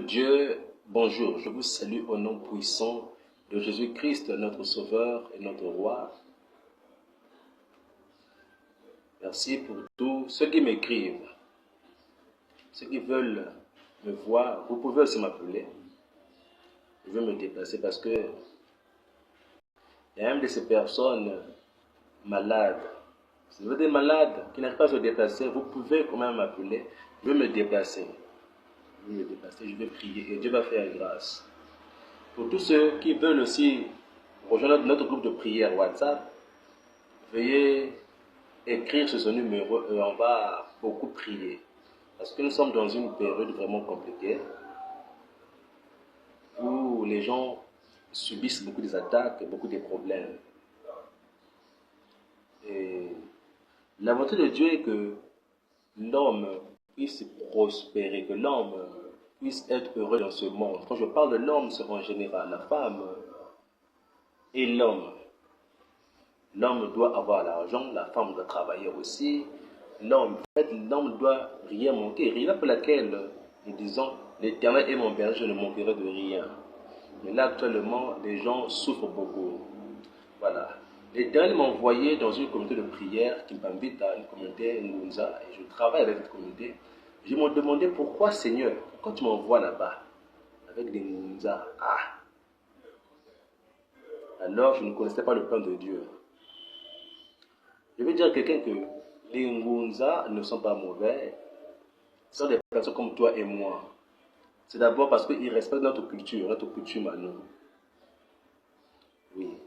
Dieu, bonjour, je vous salue au nom puissant de Jésus-Christ, notre Sauveur et notre Roi. Merci pour tous ceux qui m'écrivent, ceux qui veulent me voir. Vous pouvez aussi m'appeler. Je vais me déplacer parce que il y a une de ces personnes malades. Si vous êtes malade qui n'arrive pas à se déplacer, vous pouvez quand même m'appeler. Je vais me déplacer. Je vais prier et Dieu va faire grâce. Pour tous ceux qui veulent aussi rejoindre notre groupe de prière WhatsApp, veuillez écrire sur ce numéro et on va beaucoup prier. Parce que nous sommes dans une période vraiment compliquée où les gens subissent beaucoup des attaques, beaucoup de problèmes. Et la volonté de Dieu est que l'homme puisse prospérer, que l'homme puisse être heureux dans ce monde. Quand je parle de l'homme, c'est en général la femme et l'homme. L'homme doit avoir l'argent, la femme doit travailler aussi. L'homme doit rien manquer. Rien pour laquelle nous disons, l'Éternel est mon berger, je ne manquerai de rien. Mais là, actuellement, les gens souffrent beaucoup. Voilà. L'Éternel m'a envoyé dans une communauté de prière qui m'invite à une communauté Ngunza, et je travaille avec cette communauté. Je me demandais pourquoi, Seigneur, quand tu m'envoies là-bas, avec des Ngunza, alors je ne connaissais pas le plan de Dieu. Je veux dire à quelqu'un que les Ngunza ne sont pas mauvais, ce sont des personnes comme toi et moi. C'est d'abord parce qu'ils respectent notre coutume à nous. Oui.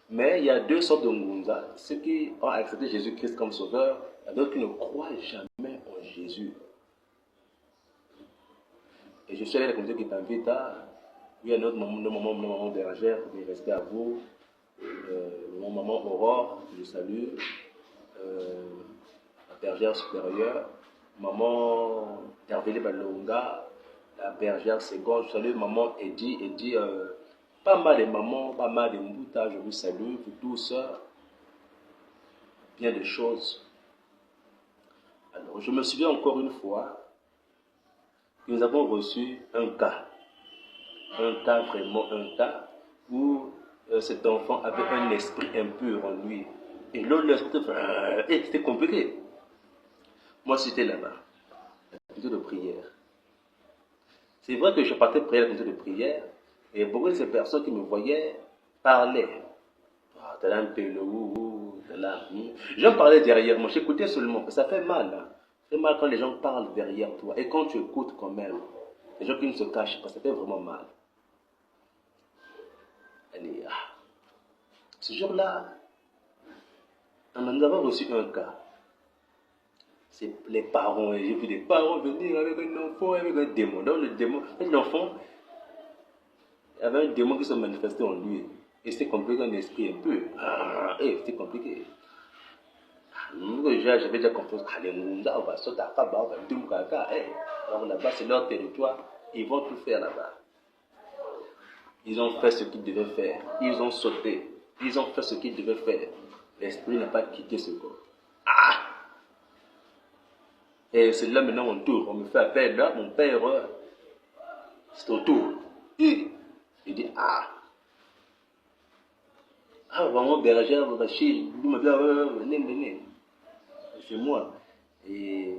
Mais il y a deux sortes de Ngunza. Ceux qui ont accepté Jésus-Christ comme sauveur, et d'autres qui ne croient jamais en Jésus. Et je suis allé à la communauté qui t'invite à... Il y a notre maman bergère, qui respect à vous. Mon maman Aurore, que je salue. La bergère supérieure. Maman Hervé Balonga, la bergère Ségon, je salue maman Eddie, pas mal de mamans, pas mal de Mbouta, je vous salue, vous tous, bien des choses. Alors, je me souviens encore une fois que nous avons reçu un cas, vraiment un cas, où cet enfant avait un esprit impur en lui. Et l'autre, c'était compliqué. Moi, c'était là-bas, la communauté de prière. C'est vrai que je partais prier à la communauté de prière, et beaucoup de ces personnes qui me voyaient parlaient. T'as là un peu le ouh, t'as là. J'en parlais derrière moi, j'écoutais seulement. Ça fait mal. Hein. Ça fait mal quand les gens parlent derrière toi. Et quand tu écoutes quand même, les gens qui ne se cachent pas, ça fait vraiment mal. Allez, ce jour-là, nous avons reçu un cas. C'est les parents, et j'ai vu des parents venir avec un enfant, avec un démon. Donc le démon, l'enfant, il y avait un démon qui se manifestait en lui. Et c'était compliqué, un esprit un peu. C'était compliqué. J'avais déjà confiance. Donc là-bas, c'est leur territoire. Ils vont tout faire là-bas. Ils ont fait ce qu'ils devaient faire. Ils ont sauté. Ils ont fait ce qu'ils devaient faire. L'esprit n'a pas quitté ce corps. Et c'est là maintenant mon tour. On me fait appel là. Mon père, c'est au tour. Il dit vraiment bergère, Rachid, venez. C'est moi. Et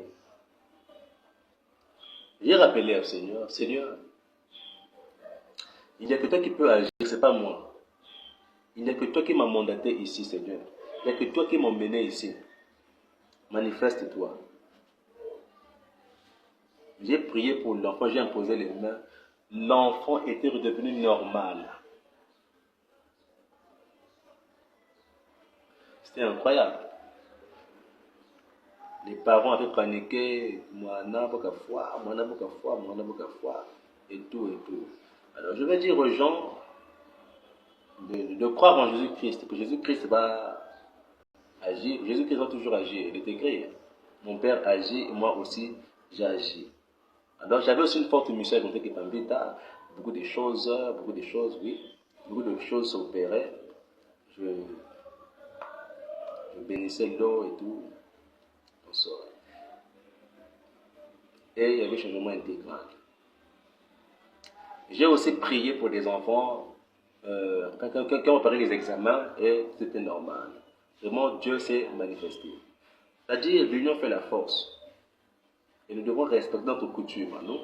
j'ai rappelé au Seigneur, Seigneur, il n'y a que toi qui peux agir, c'est pas moi. Il n'y a que toi qui m'as mandaté ici, Seigneur. Il n'y a que toi qui m'as mené ici. Manifeste-toi. J'ai prié pour l'enfant, j'ai imposé les mains. L'enfant était redevenu normal. C'était incroyable. Les parents avaient paniqué, et tout. Alors je vais dire aux gens de croire en Jésus-Christ, que Jésus-Christ va agir. Jésus-Christ va toujours agir, il est écrit. Mon père agit et moi aussi j'agis. Alors j'avais aussi une forte mission avec mon qui Pambita, beaucoup de choses, oui. Beaucoup de choses s'opéraient. Je bénissais l'eau et tout. Et il y avait changement intégral. J'ai aussi prié pour des enfants quand on parlait des examens et c'était normal. Vraiment, Dieu s'est manifesté. C'est-à-dire, l'union fait la force. Et nous devons respecter notre coutume à nous,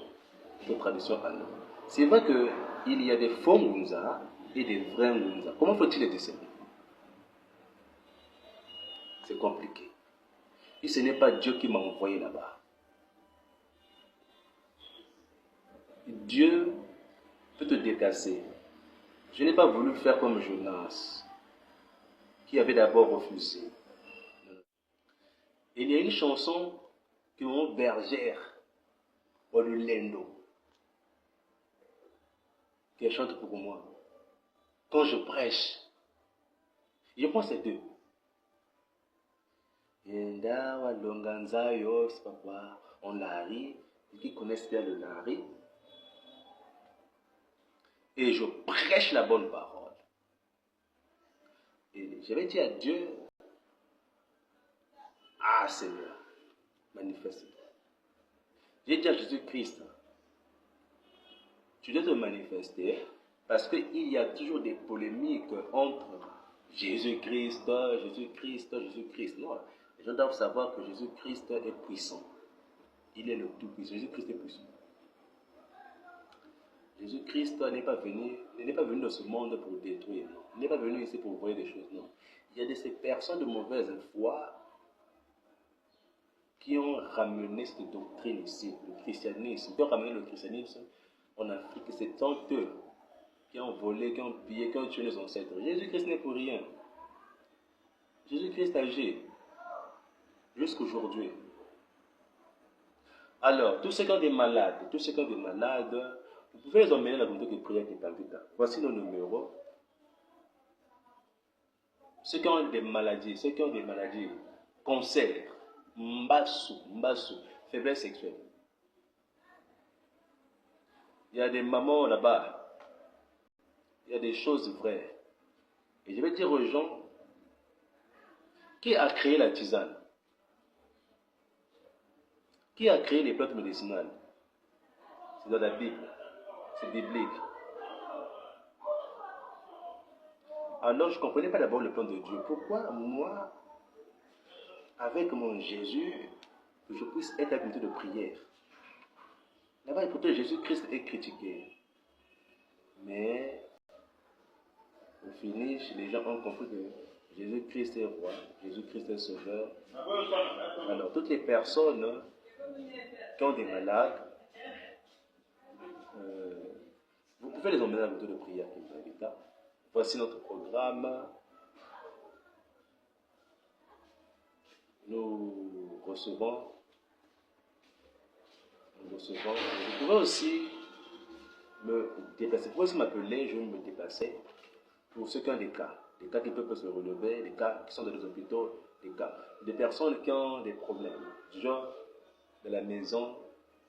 notre tradition à nous. C'est vrai qu'il y a des faux Ngunza et des vrais Ngunza. Comment faut-il les discerner? C'est compliqué. Et ce n'est pas Dieu qui m'a envoyé là-bas. Dieu peut te déplacer. Je n'ai pas voulu faire comme Jonas, qui avait d'abord refusé. Il y a une chanson que mon bergère, Olulendo, qui chante pour moi. Quand je prêche, je pense que c'est deux. Yenda Walonganza yo, c'est pas quoi, on Lari, qui connaissent bien le Lari. Et je prêche la bonne parole. Et j'avais dit à Dieu, ah Seigneur, manifeste-toi. J'ai dit à Jésus-Christ, tu dois te manifester parce qu'il y a toujours des polémiques entre Jésus-Christ, Jésus-Christ, Jésus-Christ. Non, les gens doivent savoir que Jésus-Christ est puissant. Il est le tout-puissant. Jésus-Christ est puissant. Jésus-Christ n'est pas venu dans ce monde pour détruire. Il n'est pas venu ici pour voir des choses. Non. Il y a de ces personnes de mauvaise foi qui ont ramené cette doctrine ici, le christianisme, qui ont ramené le christianisme en Afrique. C'est eux qui ont volé, qui ont pillé, qui ont tué les ancêtres. Jésus-Christ n'est pour rien. Jésus-Christ agit jusqu'aujourd'hui. Alors, tous ceux qui ont des malades, vous pouvez les emmener à la communauté de prière qui est invitée. Voici nos numéros. Ceux qui ont des maladies, cancer, mbassou, faiblesse sexuelle. Il y a des mamans là-bas. Il y a des choses vraies. Et je vais dire aux gens, qui a créé la tisane? Qui a créé les plantes médicinales? C'est dans la Bible. C'est biblique. Alors je ne comprenais pas d'abord le plan de Dieu. Pourquoi moi, avec mon Jésus, que je puisse être à la communauté de prière? Là-bas, écoutez, Jésus-Christ est critiqué. Mais au finish, les gens ont compris que Jésus-Christ est roi, Jésus-Christ est sauveur. Alors, toutes les personnes qui ont des malades, vous pouvez les emmener à la communauté de prière qui est invitée. Voici notre programme. Nous recevons. Vous pouvez aussi me déplacer. Vous pouvez aussi m'appeler, je vais me déplacer. Pour ceux qui ont des cas qui peuvent se relever, des cas qui sont dans les hôpitaux, des personnes qui ont des problèmes, genre de la maison,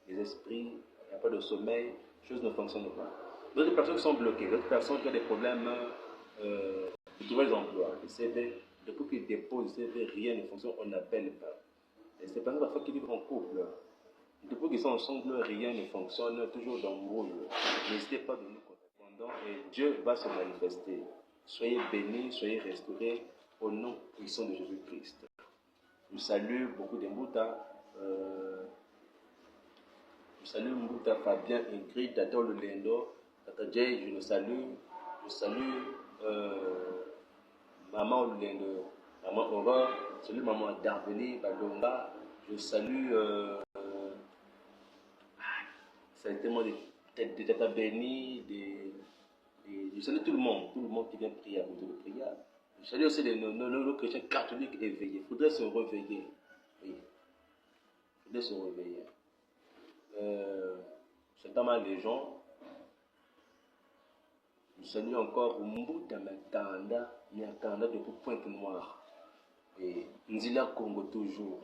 des esprits, il n'y a pas de sommeil, les choses ne fonctionnent pas. D'autres personnes qui sont bloquées, d'autres personnes qui ont des problèmes de trouver des emplois, des CV, depuis qu'ils déposent des CV, rien ne fonctionne, on n'appelle pas. Et ces personnes parfois qui vivent en couple, depuis qu'ils sont ensemble, rien ne fonctionne, toujours dans le rouge. N'hésitez pas de nous contacter et Dieu va se manifester. Soyez bénis, soyez restaurés au nom puissant de Jésus-Christ. Je salue beaucoup de Mbouta. Je salue Mbouta, Fabien, Ingrid, Tata Lulendo, Tata Jay, je le salue. Je salue Maman Lulendo, Maman Aurore, je salue Maman Darveli, Balonga, je salue ça a été tellement des Tata Béni, je salue tout le monde qui vient prier à côté de prière. Je salue aussi nos chrétiens catholiques éveillés. Il faudrait se réveiller. Oui. Il faudrait se réveiller. C'est pas mal de gens. Je salue encore Mbouta Makanda, Miakanda depuis Pointe-Noire. Et Nzila Congo toujours.